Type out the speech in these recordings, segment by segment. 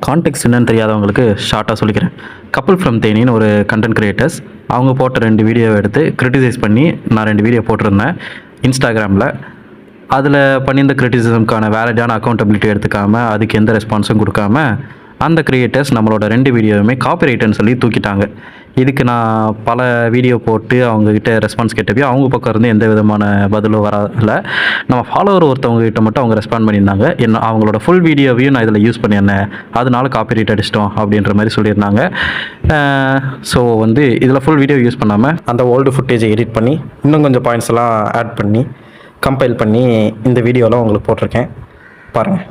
Contact என்னன்னு தெரியாதவங்களுக்கு ஷார்ட்டாக சொல்லிக்கிறேன். கப்புள் ஃப்ரம் தேனின்னு ஒரு கண்டென்ட் கிரியேட்டர்ஸ் அவங்க போட்ட 2 வீடியோவை எடுத்து கிரிட்டிசைஸ் பண்ணி நான் 2 வீடியோ போட்டிருந்தேன் இன்ஸ்டாகிராமில். அதில் பண்ணியிருந்த கிரிட்டிசிசம்க்கான வேலிடான அக்கௌண்டபிலிட்டி எடுத்துக்காமல் அதுக்கு எந்த ரெஸ்பான்ஸும் கொடுக்காம அந்த கிரியேட்டர்ஸ் நம்மளோட 2 வீடியோவுமே காப்பிரைட்டுன்னு சொல்லி தூக்கிட்டாங்க. இதுக்கு நான் பல வீடியோ போட்டு அவங்கக்கிட்ட ரெஸ்பான்ஸ் கேட்டப்போ அவங்க பக்கம் இருந்து எந்த விதமான பதிலும் வரல. நம்ம ஃபாலோவர் ஒருத்தவங்ககிட்ட மட்டும் அவங்க ரெஸ்பாண்ட் பண்ணியிருந்தாங்க. என்ன அவங்களோட ஃபுல் வீடியோவையும் நான் இதில் யூஸ் பண்ணியிருந்தேன், அதனால காப்பிரைட் அடிச்சிட்டோம் அப்படின்ற மாதிரி சொல்லியிருந்தாங்க. ஸோ இதில் ஃபுல் வீடியோ யூஸ் பண்ணாமல் அந்த ஓல்டு ஃபுட்டேஜை எடிட் பண்ணி இன்னும் கொஞ்சம் பாயிண்ட்ஸ் எல்லாம் ஆட் பண்ணி கம்பைல் பண்ணி இந்த வீடியோலாம் உங்களுக்கு போட்டிருக்கேன், பாருங்கள்.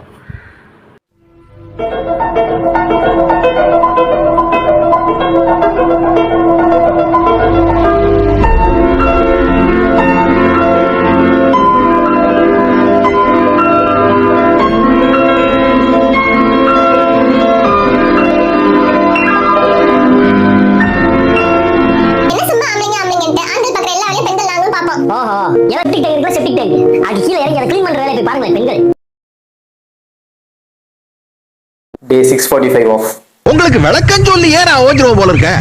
Day 645 of. உங்களுக்கு விளக்கம் சொல்லி ஏன் நான் ஓஞ்சிருவோம் போல இருக்கேன்.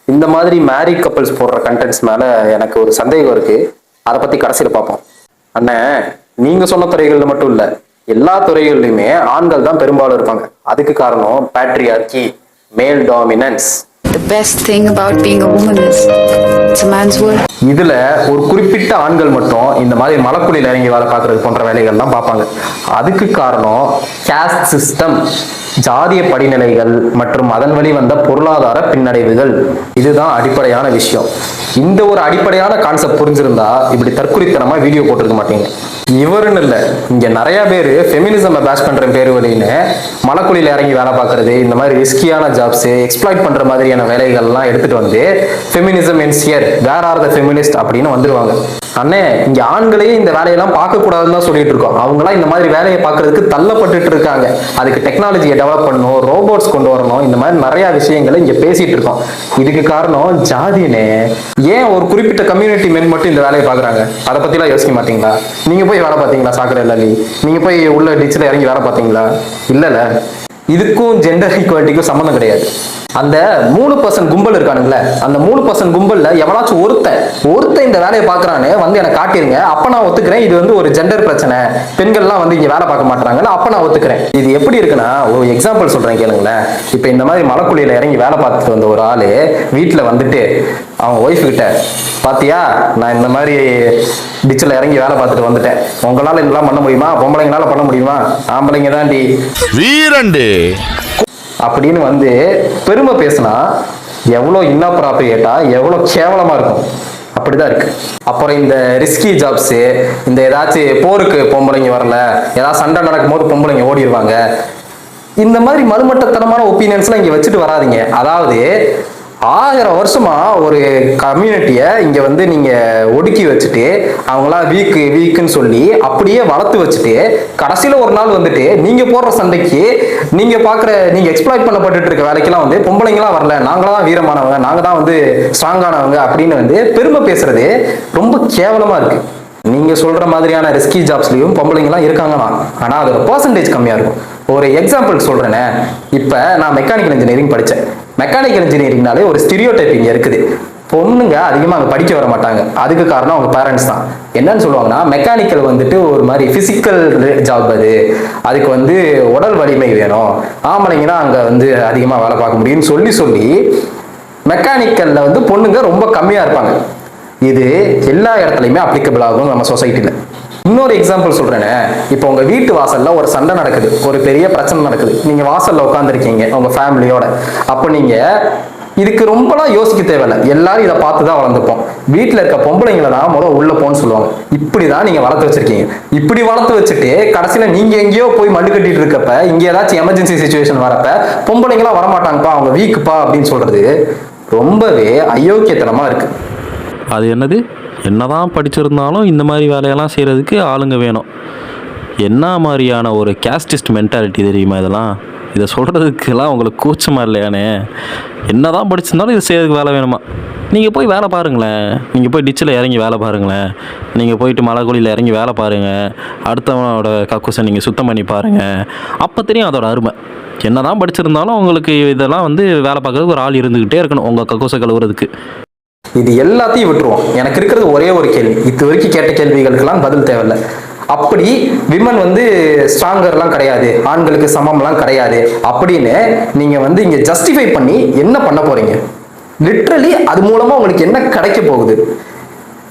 இந்த மாதிரி மேரிட் கப்பல்ஸ் போடுற கண்டென்ட்ஸ் மேல எனக்கு ஒரு சந்தேகம் இருக்கு. அதை பத்தி கடைசியில பார்ப்போம். அண்ணே, நீங்க சொன்ன துறைகள்ல மட்டும் இல்ல, எல்லா துறைகள்லயுமே ஆண்கள் தான் பெரும்பாலும் இருப்பாங்க. அதுக்கு காரணம் பேட்ரியார்கி, மேல் dominance. The best thing about being a woman is it's a man's world. இதுல ஒரு குறிப்பிட்ட ஆண்கள் மட்டும் இந்த மாதிரி மலக்குழியில் இறங்கி வேலை பார்க்கறது போன்ற வேலைகள்லாம் பார்ப்பாங்க. அதுக்கு காரணம் கேஸ்ட் சிஸ்டம், ஜாதிய படிநிலைகள் மற்றும் அதன் வழி வந்த பொருளாதார பின்னடைவுகள். இதுதான் அடிப்படையான விஷயம். இந்த ஒரு அடிப்படையான கான்செப்ட் புரிஞ்சிருந்தா இப்படி தற்குறித்தனமா வீடியோ போட்டிருக்க மாட்டீங்க. இவருன்னு இல்லை, இங்க நிறைய பேர் ஃபெமினிசம் பேஷ் பண்ற பேரு வழின்னு மலக்குழியில் இறங்கி வேலை பார்க்கறது, இந்த மாதிரி ரிஸ்கியான ஜாப்ஸ், எக்ஸ்ப்ளாய்ட் பண்ற மாதிரியான வேலைகள்லாம் எடுத்துட்டு வந்து feminism is here, where are the feminist அப்படின்னு வந்துருவாங்க. அண்ணே, இங்க ஆண்களையே இந்த வேலையெல்லாம் பார்க்க கூடாதுன்னு தான் சொல்லிட்டு இருக்கோம். அவங்களாம் இந்த மாதிரி வேலையை பார்க்கறதுக்கு தள்ளப்பட்டு இருக்காங்க. அதுக்கு டெக்னாலஜியை டெவலப் பண்ணணும், ரோபோட்ஸ் கொண்டு வரணும், இந்த மாதிரி நிறைய விஷயங்களை இங்க பேசிட்டு இருக்கோம். இதுக்கு காரணம் ஜாதினே. ஏன் ஒரு குறிப்பிட்ட கம்யூனிட்டி மென் மட்டும் இந்த வேலையை பாக்குறாங்க? அதை பத்தி எல்லாம் யோசிக்க மாட்டீங்களா? நீங்க போய் வேலை பார்த்தீங்களா? சாக்கடை இல்ல, நீங்க போய் உள்ள டிச்சில் இறங்கி வேலை பார்த்தீங்களா? இல்ல. இதுக்கும் ஜெண்டர் ஈக்குவாலிட்டிக்கும் சம்மந்தம் கிடையாது. அந்த 3% கும்பல் இருக்கானுங்களே, அந்த 3% கும்பல்ல எவனாச்சும் ஒருத்தன் இந்த வேலையை பாக்குறான்னு எனக்கு காட்டிருங்க, அப்ப நான் ஒத்துக்கிறேன். இது ஒரு ஜெண்டர் பிரச்சனை, பெண்கள்லாம் இங்க வேலை பார்க்க மாட்டாங்கன்னு அப்ப நான் ஒத்துக்கிறேன். இது எப்படி இருக்குன்னா, ஒரு எக்ஸாம்பிள் சொல்றேன் கேளுங்களேன். இப்ப இந்த மாதிரி மலைக்குழியில இறங்கி வேலை பார்த்துட்டு வந்த ஒரு ஆளு வீட்டுல அவங்க ஒய்ஃப் கிட்ட, பாத்தியா நான் இந்த மாதிரி டிச்சில் இறங்கி வேலை பார்த்துட்டு வந்துட்டேன், உங்களால இதெல்லாம் பண்ண முடியுமா? பொம்பளைங்களால பண்ண முடியுமா? ஆம்பளைங்க தாண்டி வீரண்டு அப்படின்னு பெருமை பேசினா எவ்வளவு இன்னாப்ராப்ரியேட்டா, எவ்வளவு கேவலமா இருக்கும். அப்படிதான் இருக்கு. அப்புறம் இந்த ரிஸ்கி ஜாப்ஸ், இந்த ஏதாச்சும் போருக்கு பொம்பளைங்க வரல, ஏதாவது சண்டை நடக்கும் போது பொம்பளைங்க ஓடிடுவாங்க, இந்த மாதிரி மறுமட்டத்தனமான ஒப்பீனியன்ஸ்லாம் இங்க வச்சுட்டு வராதிங்க. அதாவது 1000 வருஷமா ஒரு கம்யூனிட்டியை இங்க நீங்க ஒடுக்கி வச்சுட்டு அவங்களாம் வீக்குன்னு சொல்லி அப்படியே வளர்த்து வச்சுட்டு கடைசியில ஒரு நாள் நீங்க போடுற சண்டைக்கு நீங்க எக்ஸ்ப்ளாய்ட் பண்ணப்பட்டு இருக்க வேலைக்கெல்லாம் பொம்பளைங்களாம் வரல, நாங்களாம் வீரமானவங்க, நாங்க தான் ஸ்ட்ராங்கானவங்க அப்படின்னு பெருமை பேசுறது ரொம்ப கேவலமா இருக்கு. நீங்க சொல்ற மாதிரியான ரிஸ்கி ஜாப்ஸ்லயும் பொம்பளைங்கலாம் இருக்காங்கன்னா, ஆனா அதோட பெர்சன்டேஜ் கம்மியா இருக்கும். ஒரு எக்ஸாம்பிள் சொல்றேனே, இப்ப நான் மெக்கானிக்கல் இன்ஜினியரிங் படித்தேன். மெக்கானிக்கல் இன்ஜினியரிங்னாலே ஒரு ஸ்டீரியோடைப்பிங் இருக்குது. பொண்ணுங்க அதிகமாக அங்கே படிக்க வர மாட்டாங்க. அதுக்கு காரணம் அவங்க பேரண்ட்ஸ் தான். என்னன்னு சொல்லுவாங்கன்னா, மெக்கானிக்கல் ஒரு மாதிரி பிசிக்கல் ஜாப், அதுக்கு உடல் வலிமை வேணும், ஆம்பளைங்கன்னா அங்கே அதிகமாக வேலை பார்க்க முடியும்னு சொல்லி மெக்கானிக்கல்ல பொண்ணுங்க ரொம்ப கம்மியாக இருப்பாங்க. இது எல்லா இடத்துலையுமே அப்ளிகபிள் ஆகும் நம்ம சொசைட்டில. இன்னொரு எக்ஸாம்பிள் சொல்றேனே, இப்போ உங்க வீட்டு வாசல்ல ஒரு சண்டை நடக்குது, ஒரு பெரிய பிரச்சனை நடக்குது, நீங்க வாசல்ல உட்காந்துருக்கீங்க உங்க ஃபேமிலியோட. அப்ப நீங்க இதுக்கு ரொம்பலாம் யோசிக்க தேவையில்லை, எல்லாரும் இதை பார்த்துதான் வளர்ந்துப்போம். வீட்டுல இருக்க பொம்பளைங்களை தான் முதல்ல உள்ள போன்னு சொல்லுவாங்க. இப்படிதான் நீங்க வளர்த்து வச்சிருக்கீங்க. இப்படி வளர்த்து வச்சுட்டு கடைசியில நீங்க எங்கேயோ போய் மல்லு கட்டிட்டு இருக்கப்ப, இங்க ஏதாச்சும் எமர்ஜென்சி சுச்சுவேஷன் வரப்ப பொம்பளைங்களாம் வரமாட்டாங்கப்பா, அவங்க வீக்குப்பா அப்படின்னு சொல்றது ரொம்பவே அயோக்கியத்தனமா இருக்கு. அது என்னதான் படிச்சிருந்தாலும் இந்த மாதிரி வேலையெல்லாம் செய்கிறதுக்கு ஆளுங்க வேணும். என்ன மாதிரியான ஒரு கேஸ்டிஸ்ட் மென்டாலிட்டி தெரியுமா இதெல்லாம்? இதை சொல்கிறதுக்கெல்லாம் உங்களுக்கு கூச்சமாக இல்லையானே? என்ன தான் படிச்சிருந்தாலும் இதை செய்கிறதுக்கு வேலை வேணுமா? நீங்கள் போய் வேலை பாருங்களேன், நீங்கள் போய் டிச்சில் இறங்கி வேலை பாருங்களேன், நீங்கள் போயிட்டு மலைக்குழியில் இறங்கி வேலை பாருங்கள், அடுத்தவனோட கக்கூசை நீங்கள் சுத்தம் பண்ணி பாருங்கள். அப்போ தெரியும் அதோட அருமை. என்ன தான் படிச்சிருந்தாலும் உங்களுக்கு இதெல்லாம் வந்து வேலை பார்க்குறதுக்கு ஒரு ஆள் இருந்துக்கிட்டே இருக்கணும் உங்கள் கக்கூசை கழுவுறதுக்கு. இது எல்லாத்தையும் விட்டுருவோம். எனக்கு இருக்கிறது ஒரே ஒரு கேள்வி. இது வரைக்கும் கேட்ட கேள்விகளுக்கெல்லாம் பதில் தேவையில்லை. அப்படி விமன் வந்து ஸ்ட்ராங்கர்லாம் கிடையாது, ஆண்களுக்கு சமம்லாம் கிடையாது அப்படின்னு நீங்க வந்து இங்க ஜஸ்டிஃபை பண்ணி என்ன பண்ண போறீங்க? லிட்ரலி அது மூலமா உங்களுக்கு என்ன கிடைக்க போகுது?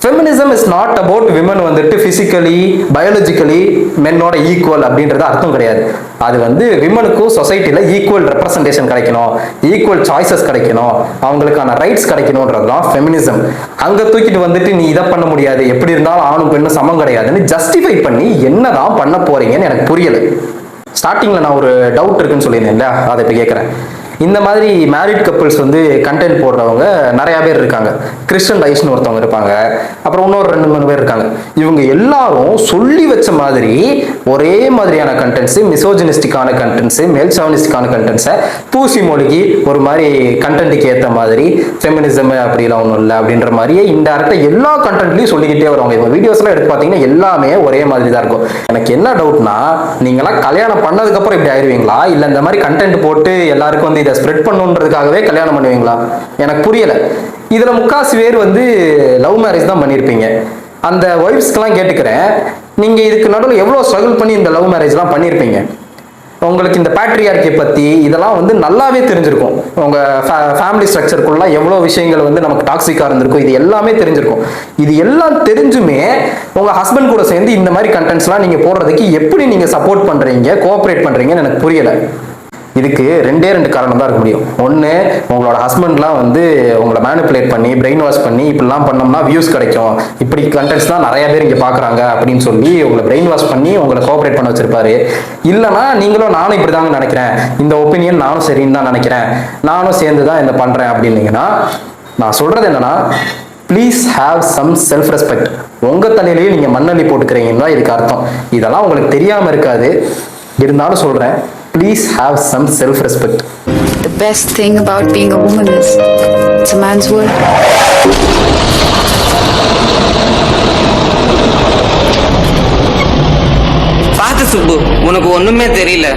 Feminism is not about women வந்துட்டு பிசிக்கலி பயாலஜிக்கலி மென்னோட ஈக்குவல் அப்படின்றது அர்த்தம் கிடையாது. அது வந்து விமனுக்கும் சொசைட்டில ஈக்குவல் ரெப்ரசன்டேஷன் கிடைக்கணும், ஈக்குவல் சாய்ஸஸ் கிடைக்கணும், அவங்களுக்கான ரைட்ஸ் கிடைக்கணும்ன்றது தான் ஃபெமினிசம். அங்க தூக்கிட்டு வந்துட்டு நீ இதை பண்ண முடியாது, எப்படி இருந்தாலும் ஆணும் பெண்ணும் சமம் கிடையாதுன்னு ஜஸ்டிஃபை பண்ணி என்னதான் பண்ண போறீங்கன்னு எனக்கு புரியல. ஸ்டார்டிங்ல நான் ஒரு டவுட் இருக்குன்னு சொல்லியிருந்தேன் இல்லையா, அதை இப்போ கேட்குறேன். இந்த மாதிரி மேரிட் கப்புள்ஸ் வந்து கண்டென்ட் போடுறவங்க நிறைய பேர் இருக்காங்க. கிறிஸ்டன் ரைஸ்னு ஒருத்தவங்க இருப்பாங்க, அப்புறம் இன்னொரு 2-3 பேர் இருக்காங்க. இவங்க எல்லாரும் சொல்லி வச்ச மாதிரி ஒரே மாதிரியான கண்டென்ட்ஸ், மிசோஜினிஸ்டிக்கான கண்டென்ட்ஸ், மேல் சாவனிஸ்டிக்கான கண்டென்ட்ஸை பூசி மொழிகி ஒரு மாதிரி கண்டென்ட்டுக்கு ஏற்ற மாதிரி ஃபெமினிசம் அப்படிலாம் ஒன்றும் இல்லை அப்படின்ற மாதிரியே இன்டெரக்டாக எல்லா கண்டென்ட்லையும் சொல்லிக்கிட்டே வருவாங்க. இவங்க வீடியோஸ்லாம் எடுத்து பார்த்தீங்கன்னா எல்லாமே ஒரே மாதிரி தான் இருக்கும். எனக்கு என்ன டவுட்னா, நீங்களாம் கல்யாணம் பண்ணதுக்கப்புறம் இப்படி ஆயிடுவீங்களா, இல்லை இந்த மாதிரி கண்டென்ட் போட்டு எல்லாருக்கும் வந்து இதை ஸ்ப்ரெட் பண்ணுன்றதுக்காகவே கல்யாணம் பண்ணுவீங்களா? எனக்கு புரியல. இதுல முக்காசி பேர் வந்து லவ் மேரேஜ் தான் பண்ணியிருப்பீங்க. அந்த ஒய்ஃப்ஸ்க்கெல்லாம் கேட்டுக்கிறேன், நீங்க இதுக்கு நடுவில் எவ்வளவு ஸ்ட்ரகிள் பண்ணி இந்த லவ் மேரேஜ்லாம் பண்ணியிருப்பீங்க? உங்களுக்கு இந்த பேட்ரியார்கி பத்தி இதெல்லாம் வந்து நல்லாவே தெரிஞ்சிருக்கும். உங்க ஃபேமிலி ஸ்ட்ரக்சருக்குள்ள எவ்வளவு விஷயங்கள் வந்து நமக்கு டாக்ஸிக்கா இருந்திருக்கும், இது எல்லாமே தெரிஞ்சிருக்கும். இது எல்லாம் தெரிஞ்சுமே உங்க ஹஸ்பண்ட் கூட சேர்ந்து இந்த மாதிரி கண்டென்ட்ஸ்லாம் நீங்க போடுறதுக்கு எப்படி நீங்க சப்போர்ட் பண்றீங்க, கோஆப்ரேட் பண்றீங்கன்னு எனக்கு புரியல. இதுக்கு 2 காரணம் தான் இருக்க முடியும். ஒன்று, உங்களோட ஹஸ்பண்ட்லாம் வந்து உங்களை மேனிப்புலேட் பண்ணி பிரெயின் வாஷ் பண்ணி இப்படிலாம் பண்ணோம்னா வியூஸ் கிடைக்கும், இப்படி கண்டென்ட்ஸ் தான் நிறைய பேர் இங்கே பார்க்குறாங்க அப்படின்னு சொல்லி உங்களை பிரெயின் வாஷ் பண்ணி உங்களை கோஆப்ரேட் பண்ண வச்சிருப்பாரு. இல்லைனா நீங்களும் நானும் இப்படி தாங்க நினைக்கிறேன், இந்த ஒப்பீனியன் நானும் சரின்னு தான் நினைக்கிறேன், நானும் சேர்ந்து தான் இதை பண்ணுறேன் அப்படின்னீங்கன்னா, நான் சொல்கிறது என்னன்னா, please have some self respect. உங்கள் தலையிலேயே நீங்கள் மண்ணள்ளி போட்டுக்கிறீங்கன்னா இதுக்கு அர்த்தம். இதெல்லாம் உங்களுக்கு தெரியாமல் இருக்காது, இருந்தாலும் சொல்கிறேன், please have some self-respect. The best thing about being a woman is it's a man's world. பாத்து சுப்பு, உனக்கு ஒண்ணுமே தெரியல.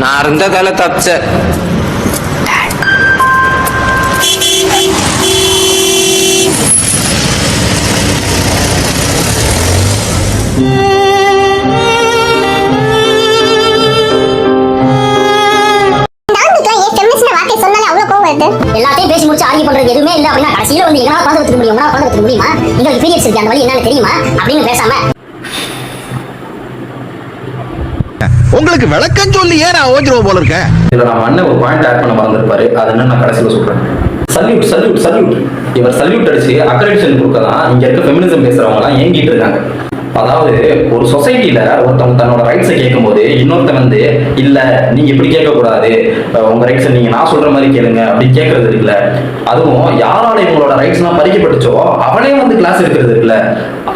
நான் இருந்ததால தப்பிச்ச. எல்லாத்தையும் பேசி முடிச்சு ஆர்கியூ பண்றது எதுவுமே இல்ல அப்படின்னா கடைசியில வந்து எங்கனா உட்கார்ந்து வச்சுக்க முடியும், உங்களால உட்கார்ந்து வச்சுக்க முடியுமா? உங்களுக்கு பீரியட்ஸ் இருக்கு, அந்த வழி என்னன்னு தெரியுமா அப்படின்னு பேசாம உங்களுக்கு விளக்கம் சொல்லி ஏன் நான் ஓஞ்சிருவோம் போல இருக்க. இதில் நம்ம அண்ணன் ஒரு பாயிண்ட் ஆட் பண்ண மறந்துருப்பாரு. அது என்ன நான் கடைசியில் சொல்றேன். Salute salute salute. இவர் சல்யூட் அடிச்சு அக்ரெடிஷன் கொடுக்கலாம் இங்க இருக்க ஃபெமினிசம் பேசுறவங்கலாம் ஏங்கிட்டு இருக்காங்க. அதாவது ஒரு சொசைட்டில ஒருத்தவங்க தன்னோட ரைட்ஸை கேட்கும் போது இன்னொருத்த வந்து இல்ல நீங்க இப்படி கேட்கக்கூடாது, உங்க ரைட்ஸை நீங்க நான் சொல்ற மாதிரி கேளுங்க அப்படி கேட்கறது இருக்குல்ல. அதுவும் யாரால இவங்களோட ரைட்ஸ் எல்லாம் பறிக்கப்பட்டுச்சோ அவனே வந்து கிளாஸ் எடுக்கிறது இருக்குல்ல,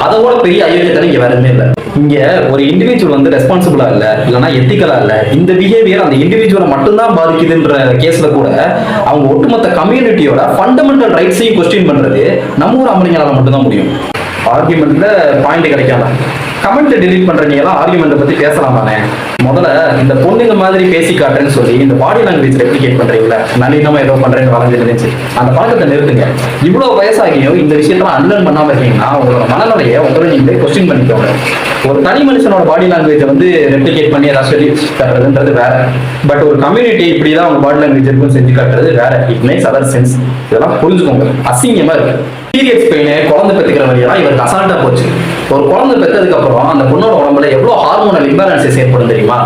அதோட பெரிய அயோக்கியத்தனம் இங்க வேற இல்லை. இங்க ஒரு இண்டிவிஜுவல் வந்து ரெஸ்பான்சிபிளா இல்ல, இல்லைன்னா எத்திக்கலா இல்ல, இந்த பிஹேவியர் அந்த இண்டிவிஜுவலை மட்டும்தான் பாதிக்குதுன்ற கேஸ்ல கூட அவங்க ஒட்டுமொத்த கம்யூனிட்டியோட ஃபண்டமெண்டல் ரைட்ஸையும் கொஸ்டின் பண்றது நம்ம ஊர் ஆம்பளைங்களால மட்டும்தான் முடியும். ஆர்குமெண்ட்ல பாயிண்ட் கிடைக்காம கமெண்ட் டெலீட் பண்றீங்களா, ஆர்குமெண்ட் பத்தி பேசலாமானே? முதல்ல இந்த பொண்ணுங்க மாதிரி பேசி காட்டுறேன்னு சொல்லி இந்த பாடி லாங்குவேஜ் ரெப்ளிகேட் பண்றீங்களா, நளினமா ஏதோ பண்றேன்னு வளர்ந்துருந்துச்சு, அந்த பழக்கத்தை நிறுத்துங்க. இவ்வளவு வயசாகியும் இந்த விஷயத்தெல்லாம் அன்லர்ன் பண்ணாம இருக்கீங்கன்னா உங்களோட மனநிலையை உங்களை நீங்களே கொஸ்டின் பண்ணிக்கோங்க. ஒரு தனி மனுஷனோட பாடி லாங்குவேஜை வந்து ரெப்ளிகேட் பண்ணி ஏதாவது சொல்லி காட்டுறதுன்றது வேற, பட் ஒரு கம்யூனிட்டி இப்படிதான் அவங்க பாடி லாங்குவேஜ் இருக்கும் செஞ்சு காட்டுறது வேற. It makes other sense. இதெல்லாம் புரிஞ்சுக்கோங்க. அசிங்கமா இருக்கு. பீரியட்ஸ் பெயின், குழந்தை பெற்றுக்கிற வழியெல்லாம் இவருக்கு அசால்ட்டா போச்சு. ஒரு குழந்தை பெற்றதுக்கு அப்புறம் அந்த பொண்ணோட உடம்புல எவ்வளவு ஹார்மோனல் இம்பேலன்சஸ் ஏற்படும் தெரியுமா?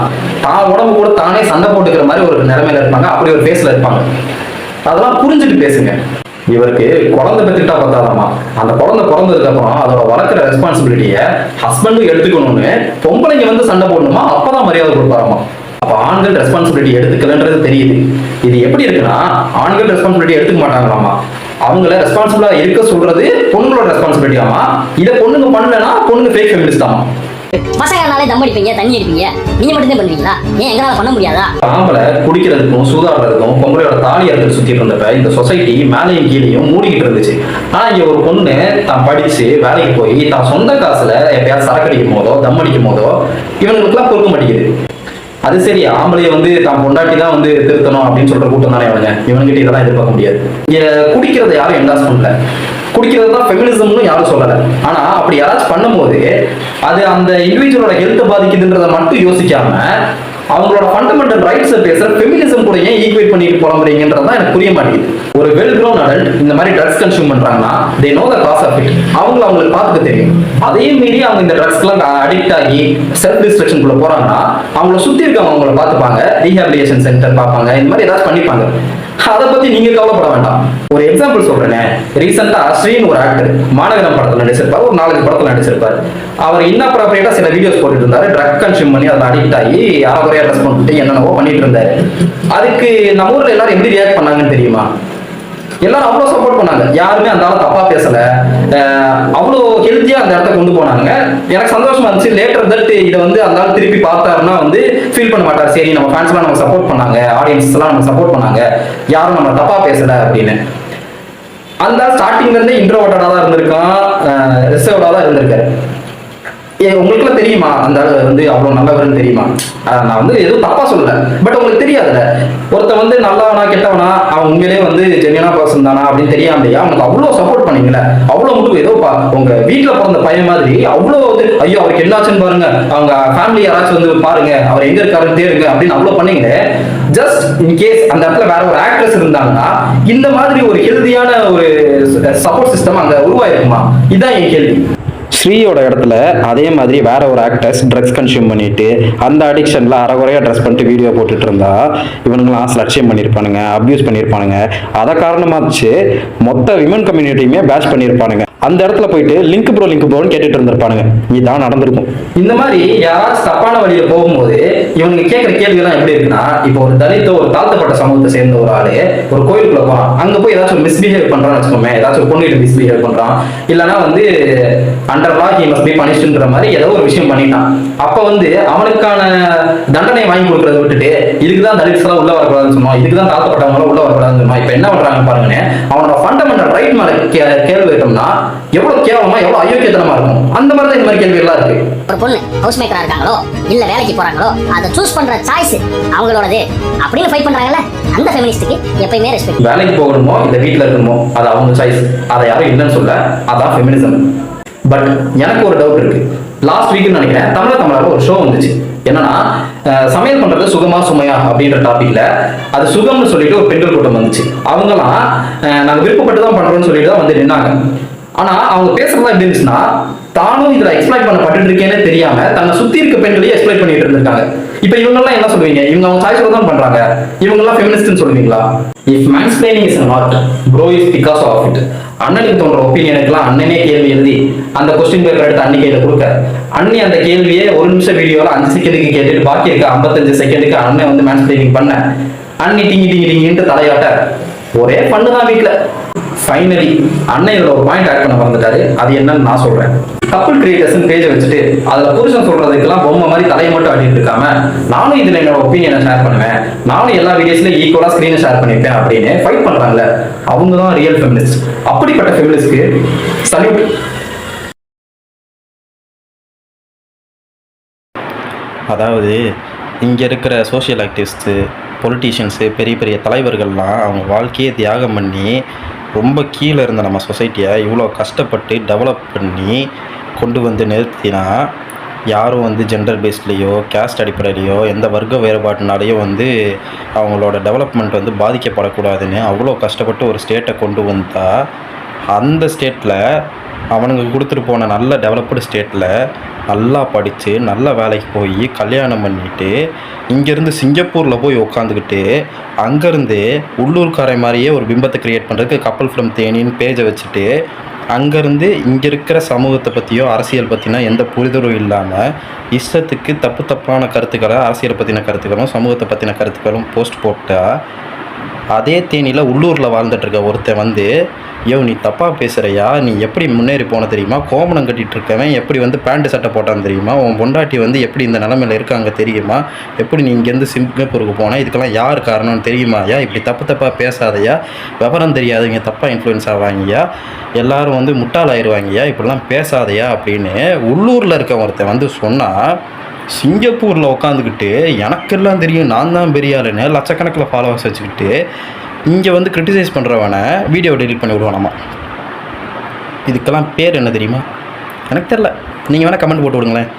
தான் உடம்பு கூட தானே சண்டை போட்டுக்கிற மாதிரி ஒரு நிலைமையில இருப்பாங்க, அப்படி ஒரு ஃபேஸ்ல இருப்பாங்க. அதெல்லாம் புரிஞ்சுட்டு பேசுங்க. இவருக்கு குழந்தை பெற்றுட்டா பார்த்தாதாமா, அந்த குழந்தை பிறந்ததுக்கு அப்புறம் அதோட வளர்க்குற ரெஸ்பான்சிபிலிட்டியை ஹஸ்பண்டும் எடுத்துக்கணும்னு பொம்பளைங்க வந்து சண்டை போடணுமா, அப்பதான் மரியாதை கொடுப்பாராமா. அப்ப ஆண்கள் ரெஸ்பான்சிபிலிட்டி எடுத்துக்கலன்றது தெரியுது. இது எப்படி இருக்குன்னா, ஆண்கள் ரெஸ்பான்சிபிலிட்டி எடுத்துக்க மாட்டாங்களாமா, அவங்கள ரெஸ்பான்சிபிளா இருக்க சொல்றது பொண்ணுங்களோட ரெஸ்பான்சிபிலிட்டி ஆமா. இதை பொண்ணுங்க பண்ணலன்னா பொண்ணுங்க ஃபேக் ஃபெமினிஸ்ட் ஆமா. பசங்கனாலே தம் அடிப்பீங்க, தண்ணி அடிப்பீங்க, நீங்க மட்டும் தான் பண்ணுவீங்களா? ஏன் எங்களால பண்ண முடியாதா? ஆம்பளை குடிக்கிறதுக்கும் சூதாடுறதுக்கும் பொம்பளையோட தாலி அறுத்து சுத்திட்டு இருந்தப்ப இந்த சொசைட்டி மேலையும் கீழையும் மூடிக்கிட்டு இருந்துச்சு. ஆனா இங்க ஒரு பொண்ணு தான் படிச்சு வேலைக்கு போய் தான் சொந்த காசுல எப்பயாவது சரக்கு அடிக்கும் போதோ தம் அடிக்கும் போதோ இவனுக்குலாம் பொறுக்க மாட்டேங்குது. அது சரி, ஆம்பளைய வந்து தான் பொண்டாட்டி தான் வந்து திருத்தணும் அப்படின்னு சொல்ற கூட்டம் தானே இவனுங்கிட்ட இதெல்லாம் எதிர்பார்க்க முடியாது. இங்க குடிக்கிறத யாரும் என்டாஸ் பண்ணல, குடிக்கிறது தான் ஃபெமினிசம்னு யாரும் சொல்லலை. ஆனா அப்படி யாராச்சும் பண்ணும்போது அது அந்த இண்டிவிஜுவலோட ஹெல்த்தை பாதிக்குதுன்றதை மட்டும் யோசிக்காம அவங்களோட ஃபண்டமெண்டல் ரைட்ஸை பேசுற ஃபெமினிசம் கூட ஏன் ஈக்குவேட் பண்ணிட்டு போறீங்கன்றதான் எனக்கு புரிய மாட்டேங்குது. ஒரு வெல் க்ரோன் அடல்ட் இந்த மாதிரி ட்ரக்ஸ் கன்சியூம் பண்றாங்கன்னா they know the cause of it. அவங்களுக்கு பார்த்துக்க தெரியும். அதே மீறி அவங்க இந்த ட்ரக்ஸ்க்குலாம் அடிக்ட் ஆகி செல்ஃப் டிஸ்ட்ரக்ஷனுக்குள்ள போறாங்கன்னா அவங்கள சுத்தி இருக்கவங்க அவங்கள பார்த்துப்பாங்க, ரீஹாபிலிட்டேஷன் சென்டர் பார்ப்பாங்க, இந்த மாதிரி ஏதாச்சும் பண்ணிப்பாங்க. அதை பத்தி நீங்க கவலைப்பட வேண்டாம். ஒரு எக்ஸாம்பிள் சொல்றேனே, ரீசெண்டா ஸ்ரீன்னு ஒரு ஆக்டர் மாநகரம் படத்துல நடிச்சிருப்பாரு, ஒரு 4 படத்துல நடிச்சிருப்பாரு. அவர் இன்அப்ராப்ரியேட்டா சில வீடியோஸ் போட்டுட்டு இருந்தாரு, ட்ரக் கன்சியூம் பண்ணி அதில் அடிக்ட் ஆகி அறகுறையா ட்ரெஸ் பண்ணிட்டு என்னென்னவோ பண்ணிட்டு இருந்தாரு. அதுக்கு நம்ம ஊர்ல எல்லாரும் எப்படி ரியாக்ட் பண்ணாங்கன்னு தெரியுமா? எல்லாரும் அவ்வளவு சப்போர்ட் பண்ணாங்க. யாருமே அந்த ஆளை தப்பா பேசல, அவ்வளோ ஹெல்த்தியா அந்த இடத்த கொண்டு போனாங்க. எனக்கு சந்தோஷமா இருந்துச்சு. லேட்டர் தட் இதை வந்து அந்த ஆள் திருப்பி பார்த்தாருன்னா வந்து ஃபீல் பண்ண மாட்டார், சரி நம்ம ஃபேன்ஸ் எல்லாம் நம்ம சப்போர்ட் பண்ணாங்க, ஆடியன்ஸ் எல்லாம் நம்ம சப்போர்ட் பண்ணாங்க, யாரும் நம்ம தப்பா பேசல அப்படின்னு. அந்த ஸ்டார்டிங்ல இருந்தே இன்ட்ரோவர்ட்டடா தான் இருந்திருக்கான், ரிசர்வ்டா தான் இருந்திருக்காரு. உங்களுக்குலாம் தெரியுமா அந்த ஆள் வந்து அவ்வளவு நல்லவர்னு தெரியுமா? நான் வந்து எதுவும் தப்பா சொல்லல, பட் உங்களுக்கு தெரியாதுல்ல, ஒருத்தன் வந்து நல்லவனா கெட்டவனா, அவன் உண்மையிலேயே வந்து ஜென்யூனா பர்சன் தானா அப்படின்னு தெரியாமலையா அவனுக்கு அவ்வளவு சப்போர்ட் பண்ணீங்களே, அவ்வளவு மட்டும் ஏதோ உங்க வீட்டுல பிறந்த பையன் மாதிரி அவ்வளவு வந்து ஐயோ அவருக்கு என்னாச்சுன்னு பாருங்க, அவங்க ஃபேமிலி யாராச்சும் வந்து பாருங்க, அவர் எங்க இருக்காருன்னு தேடுங்க அப்படின்னு அவ்வளவு பண்ணீங்களே. ஜஸ்ட் இன்கேஸ் அந்த இடத்துல வேற ஒரு ஆக்ட்ரஸ் இருந்தாங்கன்னா இந்த மாதிரி ஒரு ஹெல்தியான ஒரு சப்போர்ட் சிஸ்டம் அங்க உருவாயிருக்குமா? இதுதான் என் கேள்வி. ஸ்ரீயோட இடத்துல அதே மாதிரி வேற ஒரு ஆக்டர்ஸ் ட்ரக்ஸ் கன்சியூம் பண்ணிட்டு அந்த அடிக்ஷன்ல அறகுறையா ட்ரெஸ் பண்ணிட்டு வீடியோ போட்டுட்டு இருந்தா இவனுங்களாம் லட்சியம் பண்ணியிருப்பானுங்க, அப்யூஸ் பண்ணியிருப்பானுங்க. அதை காரணமாச்சு மொத்த விமன் கம்யூனிட்டியுமே பேட்ச் பண்ணியிருப்பானுங்க. அந்த இடத்துல போயிட்டு லிங்க் ப்ரோன்னு கேட்டுட்டு இருந்திருப்பானுங்க. இதான் நடந்திருக்கும். இந்த மாதிரி யாராச்சும் தப்பான வழியில போகும்போது இவங்க கேட்கிற கேள்வி எல்லாம் எப்படி இருக்குன்னா, இப்போ ஒரு தலித்தோ ஒரு தாழ்த்தப்பட்ட சமூகத்தை சேர்ந்த ஒரு ஆளு ஒரு கோயிலுக்குள்ள போறான், அங்க போய் ஏதாச்சும் மிஸ்பிஹேவ் பண்றான்னு வச்சுக்கோமே, ஏதாச்சும் ஒரு பொண்ணுகிட்ட மிஸ்பிஹேவ் பண்றான், இல்லைன்னா வந்து under law he must be பனிஷ்டுன்ற மாதிரி ஏதோ ஒரு விஷயம் பண்ணிட்டான். அப்ப வந்து அவனுக்கான தண்டனை வாங்கி கொடுக்கறத விட்டுட்டு இதுக்குதான் தலித்ஸ் எல்லாம் உள்ள வரக்கூடாதுன்னு சொன்னோம், இதுக்குதான் தாழ்த்தப்பட்டவங்க உள்ள வரக்கூடாதுன்னு சொன்னோம். இப்ப என்ன பண்றாங்க பாருங்க, அவனோட ஃபண்டமெண்டல் ரைட் மேல கேள்வி வைட்டோம்னா எவ்வளவு கேவலமா எவ்வளவு அயோக்கியத்தனமா இருக்கும். அந்த மாதிரி தான் இந்த மாதிரி கேள்வி எல்லாம் இருக்கு. ஒரு பொண்ணு ஹவுஸ் மேக்கரா இருக்காங்களோ இல்ல வேலைக்கு போறாங்களோ அதை சூஸ் பண்ற சாய்ஸ் அவங்களோடது அப்படின்னு ஃபைட் பண்றாங்கல்ல, அந்த ஃபெமினிஸ்டுக்கு எப்பயுமே ரெஸ்பெக்ட். வேலைக்கு போகணுமோ இல்ல வீட்டுல இருக்கணுமோ அது அவங்க சாய்ஸ், அதை யாரும் இல்லைன்னு சொல்ல, அதான் ஃபெமினிசம். பட் எனக்கு ஒரு டவுட் இருக்கு. லாஸ்ட் வீக்னு நினைக்கிறேன் தமிழால ஒரு ஷோ வந்துச்சு. என்னன்னா சமையல் பண்றது சுகமா சுமையா அப்படின்ற டாபிக்ல அது சுகம்னு சொல்லிட்டு ஒரு பெண்கள் கூட்டம் வந்துச்சு. அவங்கலாம் நாங்க விருப்பப்பட்டு தான் பண்றோம்னு சொல்லிட்டு தான் வந்து நின்னாங்க. ஆனா அவங்க பேசுறதா எப்படி இருந்துச்சுன்னா, தானும் இதுல எக்ஸ்பிளைட் பண்ணப்பட்டு இருக்கேன்னு தெரியாம தன்னை சுத்தி இருக்க பெண்களையும் எக்ஸ்பிளைட் பண்ணிட்டு இருந்திருக்காங்க. இப்ப இவங்க எல்லாம் என்ன சொல்லுவீங்க? இவங்க அவங்க சாய்ஸ்ல தான் பண்றாங்க, இவங்க எல்லாம் ஃபெமினிஸ்ட்னு சொல்லுவீங்களா? If mansplaining is an art, bro is because of it. அண்ணனுக்கு தோன்ற ஒப்பீனியனுக்குலாம் அண்ணனே கேள்வி எழுதி அந்த கொஸ்டின் பேப்பர் எடுத்து அண்ணி கையில கொடுக்க, அண்ணி அந்த கேள்வியே 1 நிமிஷம் வீடியோல 5 செகண்டுக்கு கேட்டுட்டு பாக்கி இருக்க 55 செகண்டுக்கு அண்ணன் வந்து mansplaining பண்ண, அண்ணி டிங்கிட்டு தலையாட்ட ஒரே பண்ணுதான் வீட்டுல. ஃபைனலி அண்ணன் இதுல ஒரு பாயிண்ட் ஆட் பண்ண மறந்துட்டாரு. அது என்னன்னு நான் சொல்றேன். கப்புள் கிரியேட்டர்ஸ் பேஜ் வச்சுட்டு அதுல புருஷன் சொல்றதுக்கெல்லாம் பொம்மை மாதிரி தலையை மட்டும் ஆடிட்டு இருக்காம, நானும் இதுல என்னோட ஒப்பீனியனை ஷேர் பண்ணுவேன், நானும் எல்லா வீடியோஸ்ல ஈக்குவலா ஸ்கிரீனை ஷேர் பண்ணிப்பேன் அப்படின்னு ஃபைட் பண்றாங்கல்ல, அவங்க தான் ரியல் ஃபெமினிஸ்ட். அப்படிப்பட்ட ஃபெமினிஸ்ட்க்கு சல்யூட். அதாவது இங்கே இருக்கிற சோஷியல் ஆக்டிவிஸ்ட்டு, பொலிட்டீஷியன்ஸு, பெரிய பெரிய தலைவர்கள்லாம் அவங்க வாழ்க்கையை தியாகம் பண்ணி ரொம்ப கீழே இருந்த நம்ம சொசைட்டியை இவ்வளோ கஷ்டப்பட்டு டெவலப் பண்ணி கொண்டு வந்து நிறுத்தினா, யாரும் வந்து ஜெண்டர் பேஸ்ட்லேயோ கேஸ்ட் அடிப்படையிலையோ எந்த வர்க்க வேறுபாட்டினாலேயோ வந்து அவங்களோட டெவலப்மெண்ட் வந்து பாதிக்கப்படக்கூடாதுன்னு அவ்வளோ கஷ்டப்பட்டு ஒரு ஸ்டேட்டை கொண்டு வந்தால், அந்த ஸ்டேட்டில் அவனுங்க கொடுத்துட்டு போன நல்ல டெவலப்டு ஸ்டேட்டில் நல்லா படித்து நல்ல வேலைக்கு போய் கல்யாணம் பண்ணிவிட்டு இங்கேருந்து சிங்கப்பூரில் போய் உட்காந்துக்கிட்டு அங்கேருந்து உள்ளூர்காரை மாதிரியே ஒரு பிம்பத்தை க்ரியேட் பண்ணுறதுக்கு கப்பல் ஃப்ரம் தேனின்னு பேஜை வச்சுட்டு அங்கேருந்து இங்கே இருக்கிற சமூகத்தை பற்றியோ அரசியல் பற்றினா எந்த புரிதலும் இல்லாமல் இஷ்டத்துக்கு தப்பான கருத்துக்களை, அரசியலை பற்றின கருத்துக்களும் சமூகத்தை பற்றின கருத்துக்களும் போஸ்ட் போட்டால் அதே தேனியில் உள்ளூரில் வாழ்ந்துட்டு இருக்க ஒருத்தன் வந்து, யோ நீ தப்பாக பேசுகிறையா, நீ எப்படி முன்னேறி போன தெரியுமா, கோமணம் கட்டிகிட்டு இருக்கவன் எப்படி வந்து பேண்ட்டு சட்டை போட்டான்னு தெரியுமா, உன் பொண்டாட்டி வந்து எப்படி இந்த நிலமையில் இருக்காங்க தெரியுமா, எப்படி நீ இங்கேருந்து சிங்கப்பூருக்கு போனால், இதுக்கெல்லாம் யார் காரணம்னு தெரியுமாயா, இப்படி தப்பாக பேசாதையா, விவரம் தெரியாதவங்க தப்பாக இன்ஃப்ளூயன்ஸ் ஆவாங்கயா, எல்லாரும் வந்து முட்டாளாயிருவாங்கயா, இப்படிலாம் பேசாதையா அப்படின்னு உள்ளூரில் இருக்க ஒருத்தன் வந்து சொன்னால், சிங்கப்பூரில் உட்காந்துக்கிட்டு எனக்கெல்லாம் தெரியும் நான் தான் பெரிய ஆளுன்னு லட்சக்கணக்கில் ஃபாலோவர்ஸ் வச்சுக்கிட்டு இங்கே வந்து கிரிட்டிசைஸ் பண்ணுறவனை வீடியோ டெலிட் பண்ணி விடுவானாமா. இதுக்கெல்லாம் பேர் என்ன தெரியுமா? எனக்கு தெரில, நீங்கள் வேணால் கமெண்ட் போட்டு விடுங்களேன்.